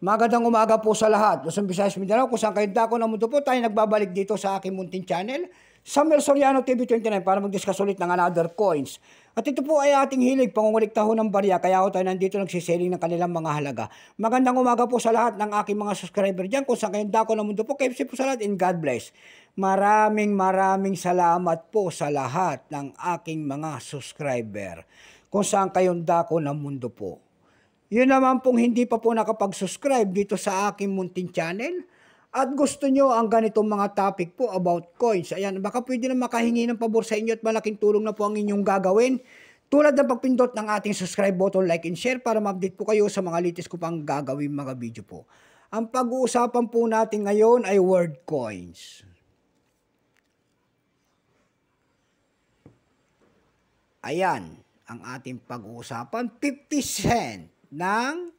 Magandang umaga po sa lahat. Luzon, Visayas, Mindanao, kung saan kayo dako ng mundo po, tayo nagbabalik dito sa aking munting channel, Samuel Soriano TV29, para mag-discuss ulit ng another coins. At ito po ay ating hilig, pangungulikta ho ng barya, kaya ako tayo nandito nagsiselling ng kanilang mga halaga. Magandang umaga po sa lahat ng aking mga subscriber dyan, kung saan kayo dako ng mundo po, KFC po sa lahat, and God bless. Maraming salamat po sa lahat ng aking mga subscriber, kung saan kayong dako ng mundo po. Yun naman pong hindi pa po nakapag-subscribe dito sa aking munting channel at gusto nyo ang ganitong mga topic po about coins. Ayan, baka pwede na makahingi ng pabor sa inyo at malaking tulong na po ang inyong gagawin. Tulad ng pagpindot ng ating subscribe button, like and share para ma-update po kayo sa mga latest ko pang gagawin mga video po. Ang pag-uusapan po natin ngayon ay word coins. Ayan, ang ating pag-uusapan, 50 cent ng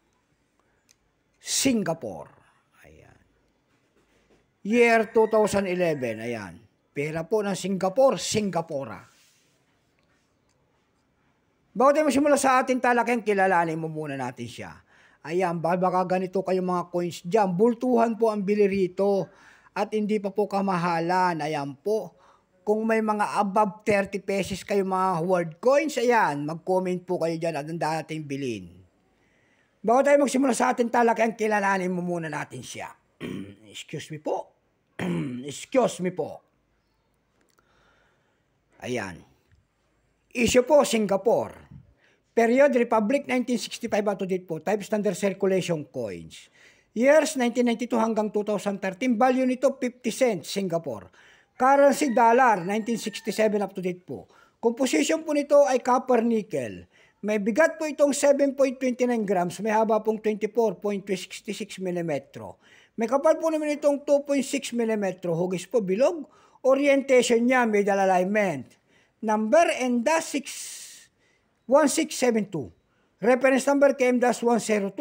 Singapore. Ayan. Year 2011. Ayan. Pera po ng Singapore, Singapura. Bago tayo magsimula sa ating talakang, kilalanin mo muna natin siya. Ayan, baka ganito kayong mga coins dyan. Bultuhan po ang bili rito at hindi pa po kamahalan. Ayan po. Kung may mga above 30 pesos kayo mga word coins, ayan, mag-comment po kayo dyan at ang dating bilhin. Bago tayo magsimula sa ating talakang, kilalanin mo muna natin siya. Excuse me po. Excuse me po. Ayan. Issue po, Singapore. Period, Republic, 1965 up to date po. Type standard circulation coins. Years, 1992 hanggang 2013. Value nito, 50 cents, Singapore. Currency, dollar, 1967 up to date po. Composition po nito ay copper nickel. May bigat po itong 7.29 grams, may haba pong 24.66 mm. May kapal po naman itong 2.6 mm, hugis po bilog. Orientation niya, middle alignment. Number NDAS-1672. Reference number KM-102.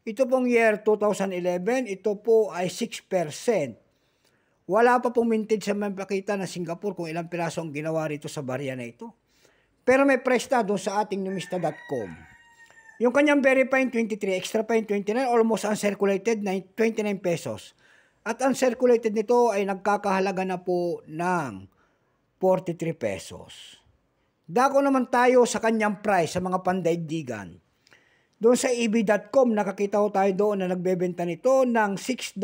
Ito pong year 2011, ito po ay 6%. Wala pa pong mintage sa mapakita na Singapore kung ilang piraso ang ginawa rito sa barya na ito. Pero may price na doon sa ating numista.com. Yung kanyang very fine 23, extra fine 29, almost uncirculated 29 pesos. At uncirculated nito ay nagkakahalaga na po ng 43 pesos. Dako naman tayo sa kanyang price sa mga pandaigdigan. Doon sa eb.com, nakakita ko tayo doon na nagbebenta nito ng $6.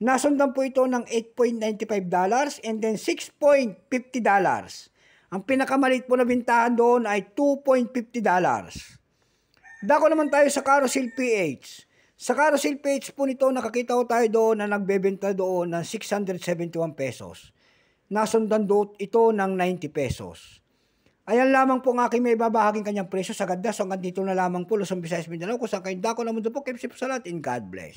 Nasundan po ito ng $8.95 and then $6.50. Ang pinakamaliit po na bintahan doon ay $2.50. Dako naman tayo sa Carousel PH. Sa Carousel PH po nito, nakakita ko tayo doon na nagbebenta doon ng 671 pesos. Nasundan doon ito ng 90 pesos. Ayan lamang po ang aking may babahaging kanyang presyo sa ganda. So hanggang dito na lamang po, Luzon, Visayas, Mindanao, kung saan kayo dako na mundo po, KFC po sa lahat, and God bless.